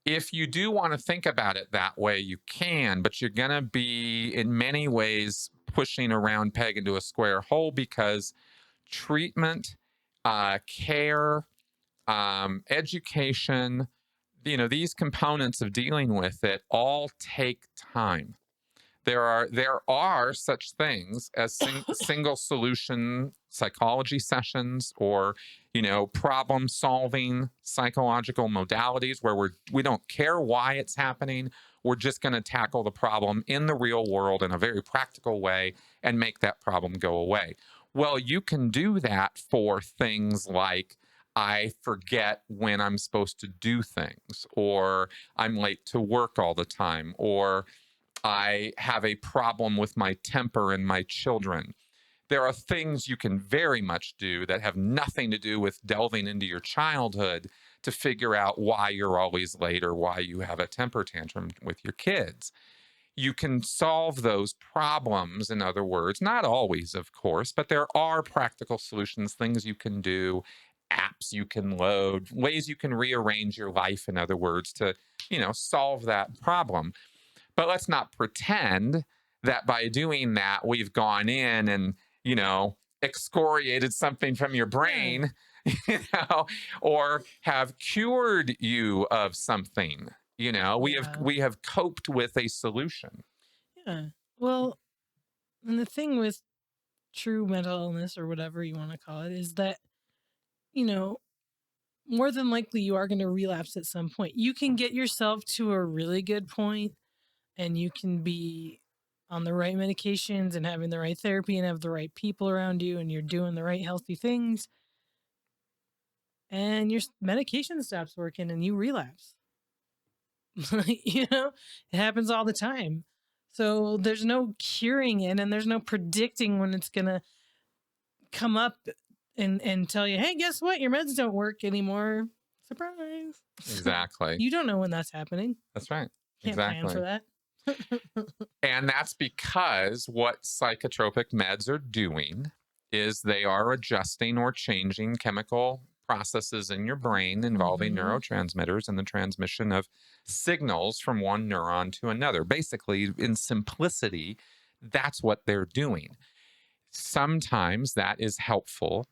Speaker 1: If you do want to think about it that way, you can, but you're going to be, in many ways, pushing a round peg into a square hole because treatment, care, education, these components of dealing with it all take time. There are such things as single solution psychology sessions, or problem solving psychological modalities where we don't care why it's happening. We're just going to tackle the problem in the real world in a very practical way and make that problem go away. Well, you can do that for things like, I forget when I'm supposed to do things, or I'm late to work all the time, or I have a problem with my temper and my children. There are things you can very much do that have nothing to do with delving into your childhood to figure out why you're always late or why you have a temper tantrum with your kids. You can solve those problems, in other words, not always, of course, but there are practical solutions, things you can do, apps you can load, ways you can rearrange your life, in other words, to, solve that problem. But let's not pretend that by doing that, we've gone in and, excoriated something from your
Speaker 2: Yeah.
Speaker 1: brain, you know, or have cured you of something. We have
Speaker 2: Yeah.
Speaker 1: we have coped with a solution.
Speaker 2: Yeah. Well, and the thing with true mental illness, or whatever you want to call it, is that, you know, more than likely you are going to relapse at some point. You can get yourself to a really good point and you can be on the right medications and having the right therapy and have the right people around you and you're doing the right healthy things, and your medication stops working and you relapse. It happens all the time. So there's no curing it and there's no predicting when it's going to come up and tell you, hey, guess what? Your meds don't work anymore. Surprise.
Speaker 1: Exactly.
Speaker 2: You don't know when that's happening.
Speaker 1: That's right.
Speaker 2: Can't plan for
Speaker 1: Exactly.
Speaker 2: that.
Speaker 1: And that's because what psychotropic meds are doing is they are adjusting or changing chemical processes in your brain involving
Speaker 2: Hmm.
Speaker 1: neurotransmitters and the transmission of signals from one neuron to another. Basically, in simplicity, that's what they're doing. Sometimes that is helpful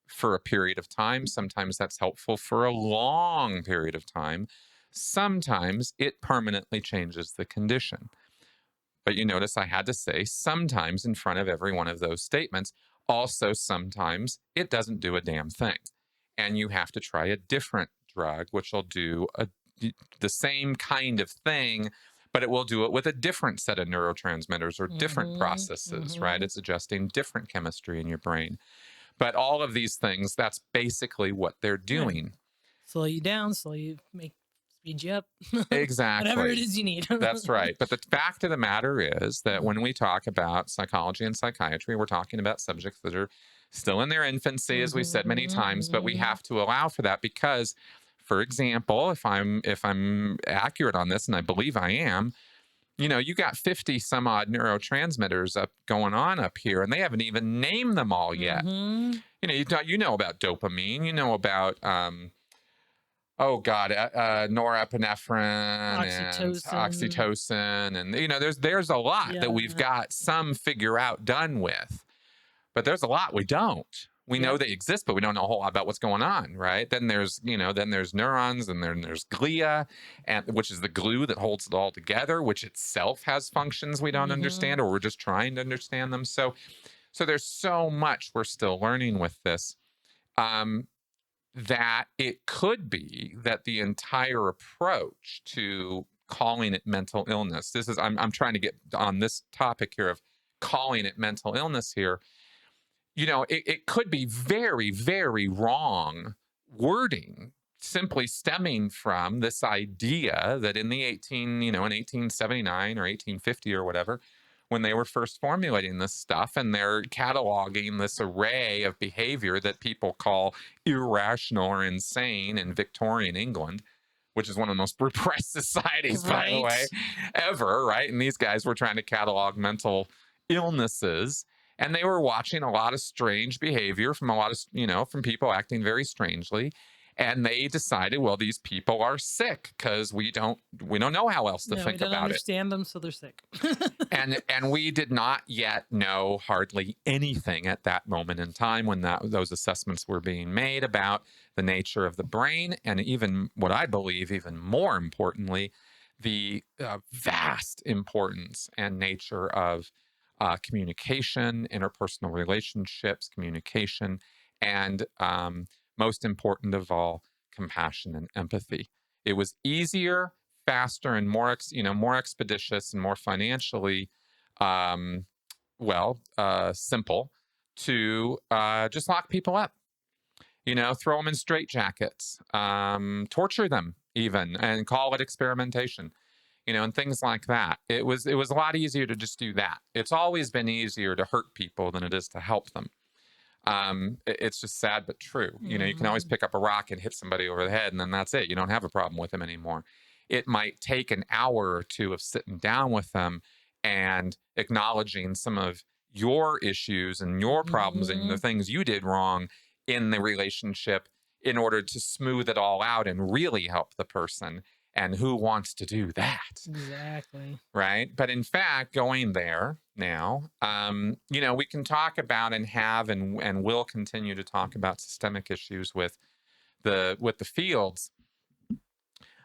Speaker 1: for a period of time. Sometimes that's helpful for a long period of time. Sometimes it permanently changes the condition. But you notice I had to say sometimes in front of every one of those statements. Also, sometimes it doesn't do a damn thing. And you have to try a different drug, which will do the same kind of thing, but it will do it with a different set of neurotransmitters or different
Speaker 2: Hmm.
Speaker 1: processes, right?
Speaker 2: Hmm.
Speaker 1: It's adjusting different chemistry in your brain. But all of these things, that's basically what they're
Speaker 2: Yeah.
Speaker 1: doing.
Speaker 2: Slow you down, speed you up. Whatever it
Speaker 1: Exactly.
Speaker 2: is you need.
Speaker 1: That's right. But the fact of the matter is that when we talk about psychology and psychiatry, we're talking about subjects that are still in their infancy, as we said many times, but we
Speaker 2: Hmm.
Speaker 1: have to allow for that because, for example, if I'm accurate on this, and I believe I am, you got 50 some odd neurotransmitters up going on up here, and they haven't even named them all yet.
Speaker 2: Hmm.
Speaker 1: You know about dopamine, you know about oh God, norepinephrine and
Speaker 2: Oxytocin.
Speaker 1: oxytocin, and there's a lot that we've
Speaker 2: Yeah.
Speaker 1: got some figure out done with. but there's a lot we don't. We know
Speaker 2: Yep.
Speaker 1: they exist, but we don't know a whole lot about what's going on, right? Then there's, then there's neurons, and then there's glia, and which is the glue that holds it all together, which itself has functions we don't
Speaker 2: Hmm.
Speaker 1: understand, or we're just trying to understand them. So there's so much we're still learning with this. Um, that it could be that the entire approach to calling it mental illness, this is, I'm trying to get on this topic here of calling it mental illness here, it could be very, very wrong wording, simply stemming from this idea that in the 1879 or 1850 or whatever, when they were first formulating this stuff, and they're cataloging this array of behavior that people call irrational or insane in Victorian England, which is one of the most repressed societies, by the way,
Speaker 2: Right.
Speaker 1: ever, right? And these guys were trying to catalog mental illnesses, and they were watching a lot of strange behavior from a lot of, from people acting very strangely. And they decided, well, these people are sick because we don't know how else to
Speaker 2: No, we
Speaker 1: think
Speaker 2: don't
Speaker 1: about it.
Speaker 2: understand them, so they're sick.
Speaker 1: And we did not yet know hardly anything at that moment in time when those assessments were being made about the nature of the brain, and even what I believe, even more importantly, the vast importance and nature of communication, interpersonal relationships, communication, and most important of all, compassion and empathy. It was easier, faster, and more expeditious and more financially, um, simple to just lock people up. Throw them in straitjackets, torture them even, and call it experimentation. And things like that. It was a lot easier to just do that. It's always been easier to hurt people than it is to help them. It's just sad but true. You can always
Speaker 2: Hmm.
Speaker 1: pick up a rock and hit somebody over the head, and then that's it. You don't have a problem with them anymore. It might take an hour or two of sitting down with them and acknowledging some of your issues and your problems and the
Speaker 2: Hmm.
Speaker 1: things you did wrong in the relationship in order to smooth it all out and really help the person. And who wants to do that?
Speaker 2: Exactly.
Speaker 1: Right? But in fact, going there now, we can talk about and have and will continue to talk about systemic issues with the fields.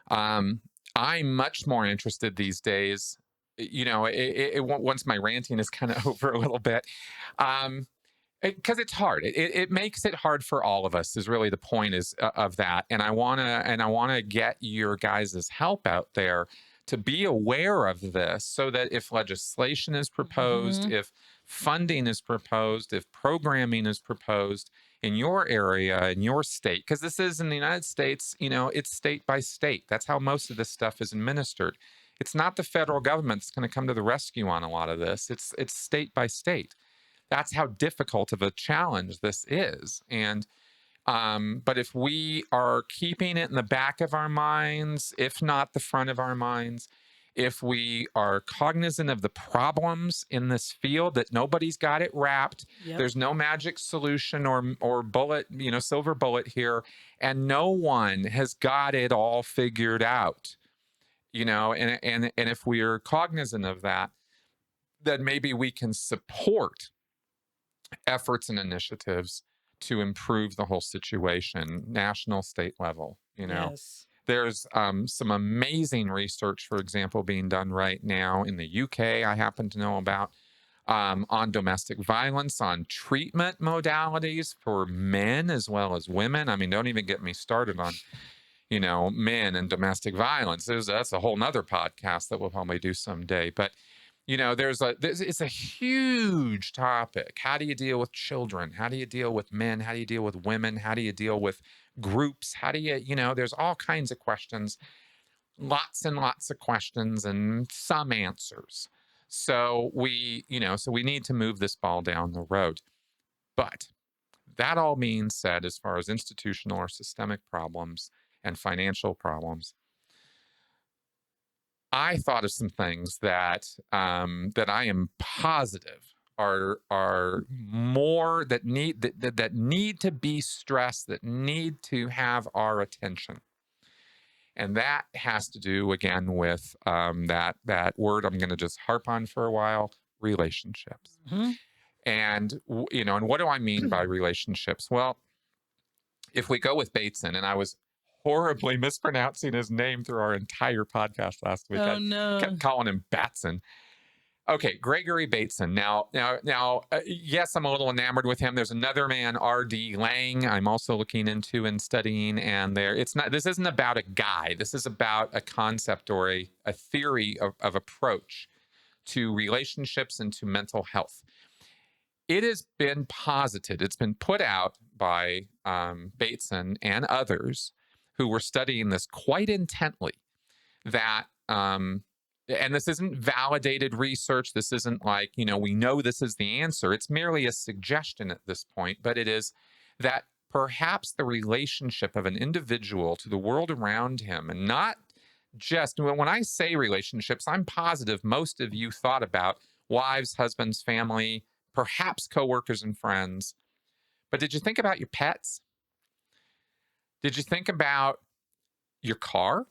Speaker 1: Um, I'm much more interested these days. Once my ranting is kind of over a little bit, um, because it's hard. It makes it hard for all of us. Is really the point is of that. And I wanna get your guys' help out there to be aware of this, so that if legislation is proposed,
Speaker 2: Hmm.
Speaker 1: if funding is proposed, if programming is proposed in your area, in your state, because this is in the United States, it's state by state. That's how most of this stuff is administered. It's not the federal government that's going to come to the rescue on a lot of this. It's state by state. That's how difficult of a challenge this is. And but if we are keeping it in the back of our minds, if not the front of our minds, if we are cognizant of the problems in this field, that nobody's got it wrapped,
Speaker 2: Yep.
Speaker 1: there's no magic solution or bullet, silver bullet here, and no one has got it all figured out. And if we are cognizant of that, then maybe we can support efforts and initiatives to improve the whole situation, national, state level.
Speaker 2: Yes.
Speaker 1: There's some amazing research, for example, being done right now in the UK, I happen to know about, on domestic violence, on treatment modalities for men as well as women. I mean, don't even get me started on, men and domestic violence. That's a whole nother podcast that we'll probably do someday. But it's a huge topic. How do you deal with children? How do you deal with men? How do you deal with women? How do you deal with groups? How do there's all kinds of questions, lots and lots of questions, and some answers. So we need to move this ball down the road. But that all being said, as far as institutional or systemic problems and financial problems, I thought of some things that I am positive are more that need to be stressed, that need to have our attention, and that has to do again with that word I'm going to just harp on for a while: relationships.
Speaker 2: Hmm.
Speaker 1: And, and what do I mean by relationships? Well, if we go with Bateson, and I was horribly mispronouncing his name through our entire podcast last week.
Speaker 2: Oh
Speaker 1: I
Speaker 2: no.
Speaker 1: kept calling him Batson. Okay, Gregory Bateson. Now, yes, I'm a little enamored with him. There's another man, R.D. Lang, I'm also looking into and studying. And it's not. This isn't about a guy. This is about a concept or a theory of approach to relationships and to mental health. It has been posited. It's been put out by Bateson and others who were studying this quite intently that and this isn't validated research. This isn't like, we know this is the answer. It's merely a suggestion at this point, but it is that perhaps the relationship of an individual to the world around him, and not just when I say relationships, I'm positive most of you thought about wives, husbands, family, perhaps coworkers and friends. But did you think about your pets? Did you think about your car,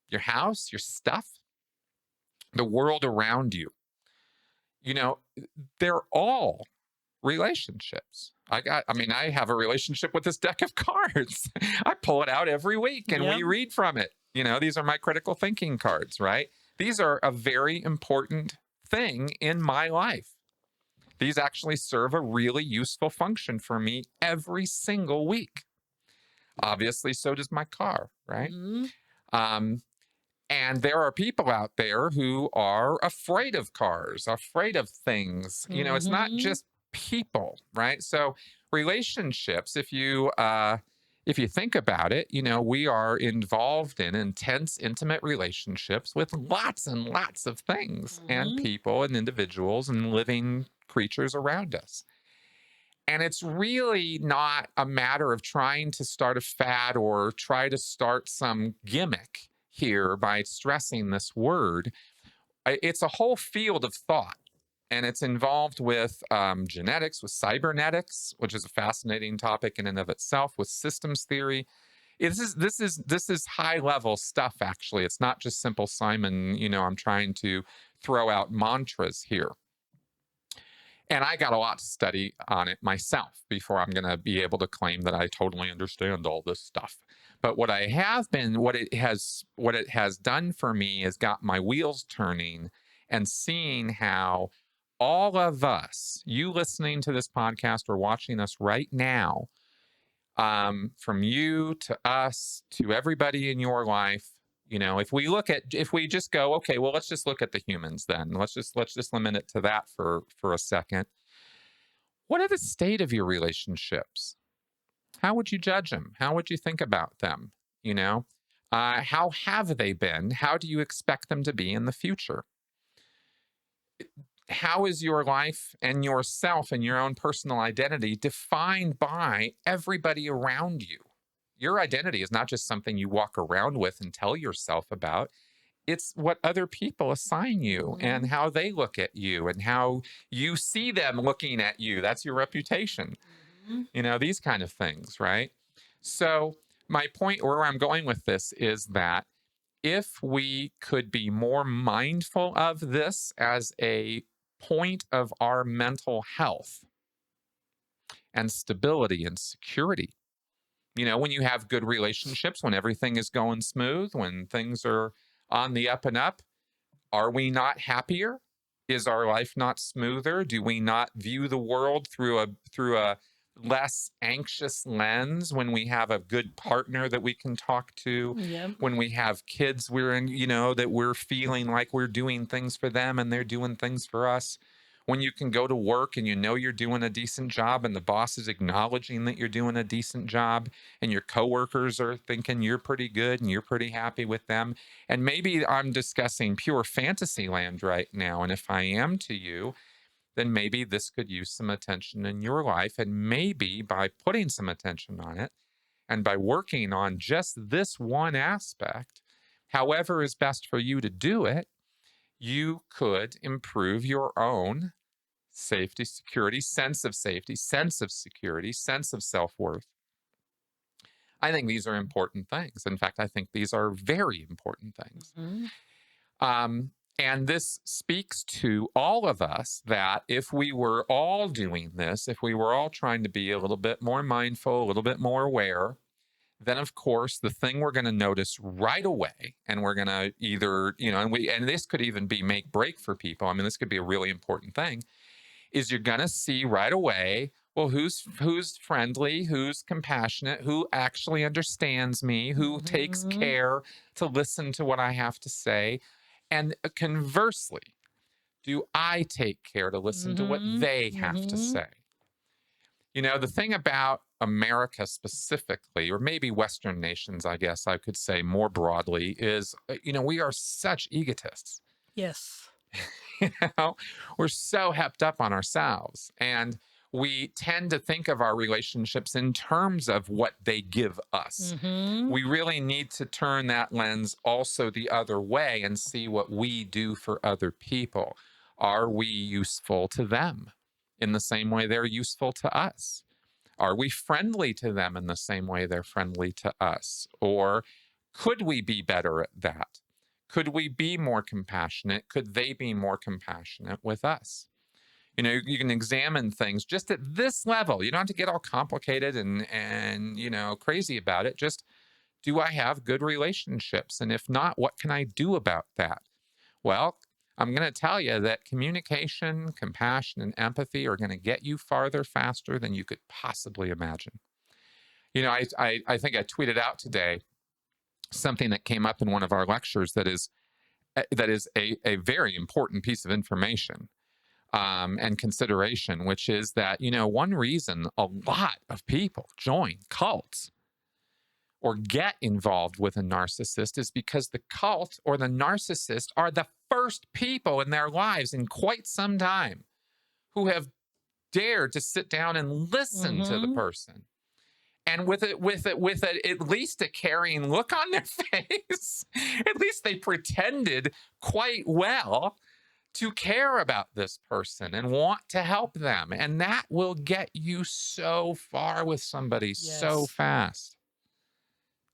Speaker 1: your house, your stuff? The world around you. They're all relationships. I have a relationship with this deck of cards. I pull it out every week and
Speaker 2: Yep.
Speaker 1: we read from it. These are my critical thinking cards, right? These are a very important thing in my life. These actually serve a really useful function for me every single week. Obviously, so does my car, right?
Speaker 2: Mhm.
Speaker 1: And there are people out there who are afraid of cars, afraid of things. It's not
Speaker 2: Mhm.
Speaker 1: just people, right? So relationships, if you think about it, we are involved in intense, intimate relationships with lots and lots of things and
Speaker 2: Mhm.
Speaker 1: people and individuals and living creatures around us. And it's really not a matter of trying to start a fad or try to start some gimmick here by stressing this word. It's a whole field of thought. And it's involved with genetics, with cybernetics, which is a fascinating topic in and of itself, with systems theory. This is high level stuff. Actually, it's not just simple Simon. I'm trying to throw out mantras here. And I got a lot to study on it myself before I'm going to be able to claim that I totally understand all this stuff. But what it has done for me is got my wheels turning and seeing how all of us, you listening to this podcast or watching us right now, from you to us to everybody in your life, if we just go, okay, well, let's just look at the humans then. Let's just limit it to that for a second. What are the state of your relationships? How would you judge them? How would you think about them? You know, how have they been? How do you expect them to be in the future? How is your life and yourself and your own personal identity defined by everybody around you? Your identity is not just something you walk around with and tell yourself about. It's what other people assign you and
Speaker 2: Mhm.
Speaker 1: how they look at you and how you see them looking at you. That's your reputation.
Speaker 2: Mhm.
Speaker 1: These kind of things, right? So, my point, or where I'm going with this, is that if we could be more mindful of this as a point of our mental health and stability and security, when you have good relationships, when everything is going smooth, when things are on the up and up, are we not happier? Is our life not smoother? Do we not view the world through a less anxious lens when we have a good partner that we can talk to?
Speaker 2: Yep.
Speaker 1: When we have kids we're in, that we're feeling like we're doing things for them and they're doing things for us. When you can go to work and you're doing a decent job and the boss is acknowledging that you're doing a decent job and your coworkers are thinking you're pretty good and you're pretty happy with them. And maybe I'm discussing pure fantasy land right now. And if I am to you, then maybe this could use some attention in your life. And maybe by putting some attention on it and by working on just this one aspect, however is best for you to do it, you could improve your own safety, sense of security, sense of self worth. I think these are important things. In fact, I think these are very important things.
Speaker 2: Mhm.
Speaker 1: And this speaks to all of us that if we were all doing this, if we were all trying to be a little bit more mindful, a little bit more aware, then of course the thing we're going to notice right away, and we're going to either, and this could even be make break for people. I mean, this could be a really important thing, is you're going to see right away, well, who's friendly, who's compassionate, who actually understands me, who takes
Speaker 2: Mhm.
Speaker 1: care to listen to what I have to say. And conversely, do I take care to listen to what
Speaker 2: Mhm.
Speaker 1: they have to
Speaker 2: Mhm.
Speaker 1: say? The thing about America specifically, or maybe Western nations, I guess I could say more broadly, is, we are such egotists.
Speaker 2: Yes.
Speaker 1: you know, we're so hepped up on ourselves. And we tend to think of our relationships in terms of what they give us.
Speaker 2: Mhm.
Speaker 1: We really need to turn that lens also the other way and see what we do for other people. Are we useful to them in the same way they're useful to us? Are we friendly to them in the same way they're friendly to us? Or could we be better at that? Could we be more compassionate? Could they be more compassionate with us? You can examine things just at this level. You don't have to get all complicated and crazy about it. Just, do I have good relationships? And if not, what can I do about that? Well, I'm going to tell you that communication, compassion, and empathy are going to get you farther faster than you could possibly imagine. I think I tweeted out today something that came up in one of our lectures that is a very important piece of information, and consideration, which is that, one reason a lot of people join cults or get involved with a narcissist is because the cult or the narcissist are the first people in their lives in quite some time who have dared to sit down and listen to the
Speaker 2: Mhm.
Speaker 1: person. And with at least a caring look on their face, at least they pretended quite well to care about this person and want to help them. And that will get you so far with somebody so
Speaker 2: Yes.
Speaker 1: fast,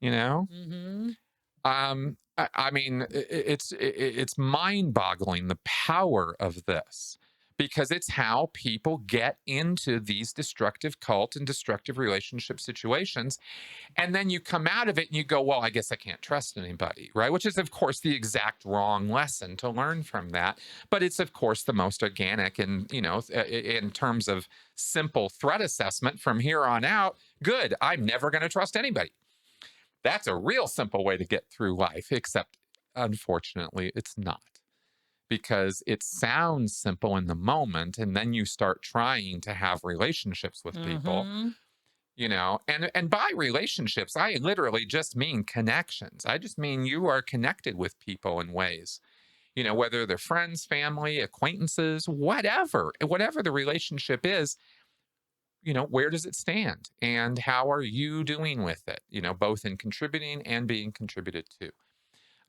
Speaker 1: you know?
Speaker 2: Mhm.
Speaker 1: I mean, it's mind-boggling the power of this, because it's how people get into these destructive cult and destructive relationship situations, and then you come out of it and you go, well, I guess I can't trust anybody, right? Which is, of course, the exact wrong lesson to learn from that. But it's, of course, the most organic, and in terms of simple threat assessment from here on out. Good. I'm never going to trust anybody. That's a real simple way to get through life, except unfortunately, it's not, because it sounds simple in the moment. And then you start trying to have relationships with people,
Speaker 2: Mhm.
Speaker 1: and by relationships, I literally just mean connections. I just mean you are connected with people in ways, whether they're friends, family, acquaintances, whatever the relationship is. Where does it stand and how are you doing with it, both in contributing and being contributed to.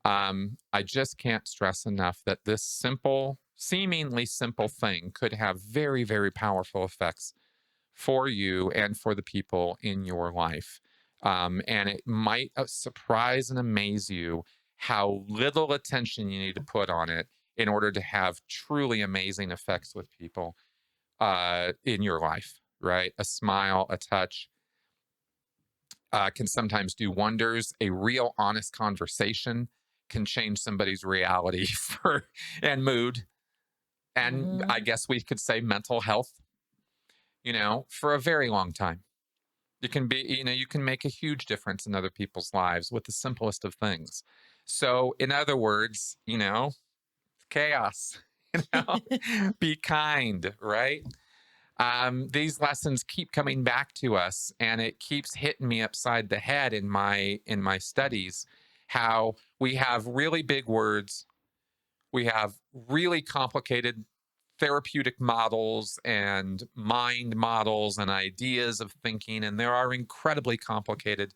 Speaker 1: I just can't stress enough that this seemingly simple thing could have very, very powerful effects for you and for the people in your life. And it might surprise and amaze you how little attention you need to put on it in order to have truly amazing effects with people in your life, right? A smile, a touch, can sometimes do wonders. A real, honest conversation can change somebody's reality and mood. And I
Speaker 2: Mhm.
Speaker 1: guess we could say mental health, for a very long time. You can make a huge difference in other people's lives with the simplest of things. So, in other words, chaos, be kind, right? These lessons keep coming back to us, and it keeps hitting me upside the head in my studies, how we have really big words, we have really complicated therapeutic models and mind models and ideas of thinking, and there are incredibly complicated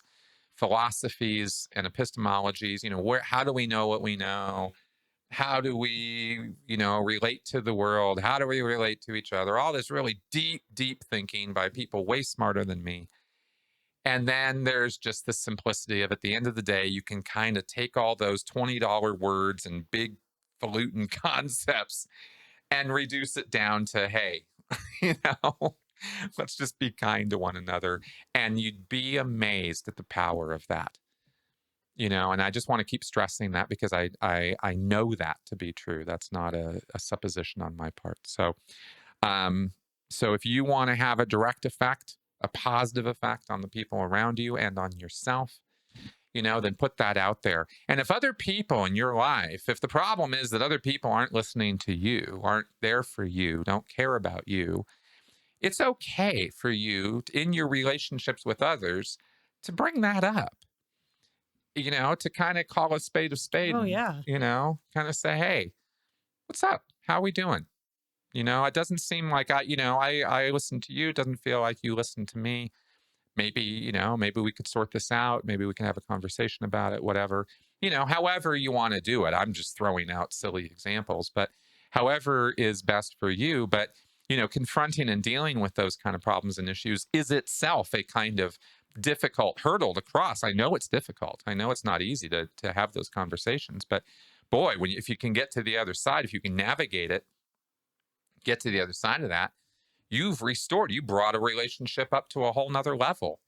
Speaker 1: philosophies and epistemologies. How do we know what we know? How do we relate to the world? How do we relate to each other? All this really deep, deep thinking by people way smarter than me. And then there's just the simplicity of, at the end of the day, you can kind of take all those $20 words and big highfalutin concepts and reduce it down to, hey, you know, let's just be kind to one another. And you'd be amazed at the power of that. And I just want to keep stressing that because I know that to be true. That's not a supposition on my part. Um, so if you want to have a direct effect, a positive effect on the people around you and on yourself, then put that out there. And if other people in your life, if the problem is that other people aren't listening to you, aren't there for you, don't care about you, it's okay for you in your relationships with others to bring that up, to kind of call a spade
Speaker 2: Oh
Speaker 1: and,
Speaker 2: yeah.
Speaker 1: kind of say, hey, what's up? How we doing? It doesn't seem like I listen to you. It doesn't feel like you listen to me. Maybe we could sort this out. Maybe we can have a conversation about it, whatever. However you want to do it. I'm just throwing out silly examples, but however is best for you. But, confronting and dealing with those kind of problems and issues is itself a kind of difficult hurdle to cross. I know it's difficult. I know it's not easy to have those conversations, but boy, if you can get to the other side, if you can navigate it, get to the other side of that, you brought a relationship up to a whole nother level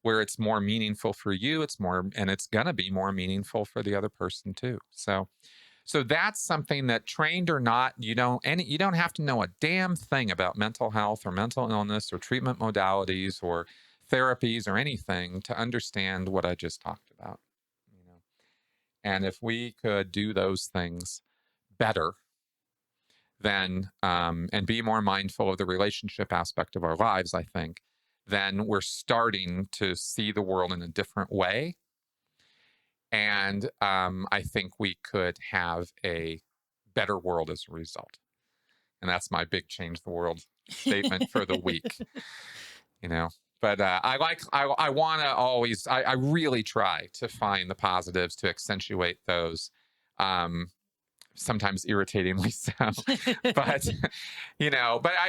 Speaker 1: where it's more meaningful for you. And it's going to be more meaningful for the other person too. So that's something that, trained or not, you don't have to know a damn thing about mental health or mental illness or treatment modalities or therapies or anything to understand what I just talked about. And if we could do those things better, then and be more mindful of the relationship aspect of our lives, I think, then we're starting to see the world in a different way. And I think we could have a better world as a result. And that's my big change the world statement for the week. But I want to always, I really try to find the positives, to accentuate those. Sometimes irritatingly so, but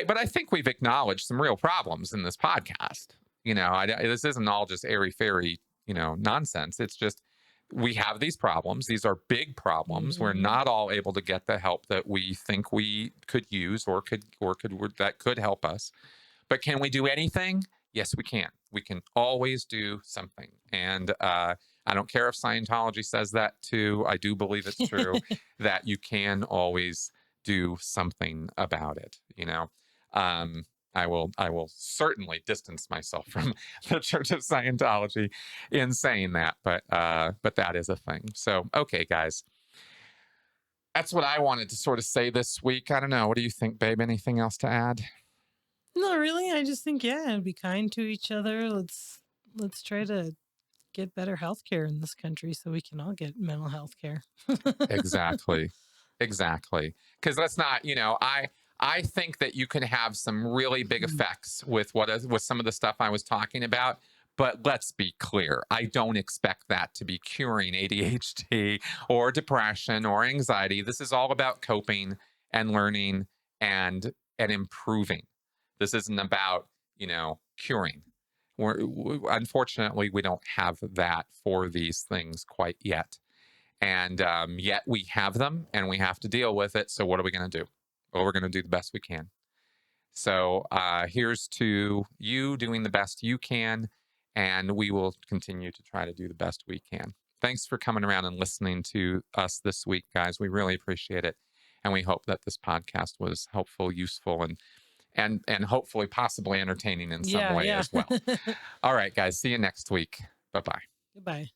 Speaker 1: but I think we've acknowledged some real problems in this podcast. This isn't all just airy fairy nonsense. It's just, we have these problems. These are big problems. We're not all able to get the help that we think we could use or that could help us. But can we do anything? Yes, we can. We can always do something. And I don't care if Scientology says that too. I do believe it's true that you can always do something about it. I will certainly distance myself from the Church of Scientology in saying that, but that is a thing. So, okay, guys, that's what I wanted to sort of say this week. I don't know. What do you think, babe? Anything else to add?
Speaker 2: No, really. I just think, yeah, be kind to each other. Let's try to get better healthcare in this country so we can all get mental health care.
Speaker 1: Exactly. Because that's not, I think that you can have some really big effects with some of the stuff I was talking about. But let's be clear, I don't expect that to be curing ADHD or depression or anxiety. This is all about coping and learning and improving. This isn't about, curing. Unfortunately, we don't have that for these things quite yet. And yet we have them and we have to deal with it. So what are we going to do? Well, we're going to do the best we can. So here's to you doing the best you can. And we will continue to try to do the best we can. Thanks for coming around and listening to us this week, guys. We really appreciate it. And we hope that this podcast was helpful, useful, and hopefully possibly entertaining in some way as well. All right, guys. See you next week. Bye-bye.
Speaker 2: Goodbye.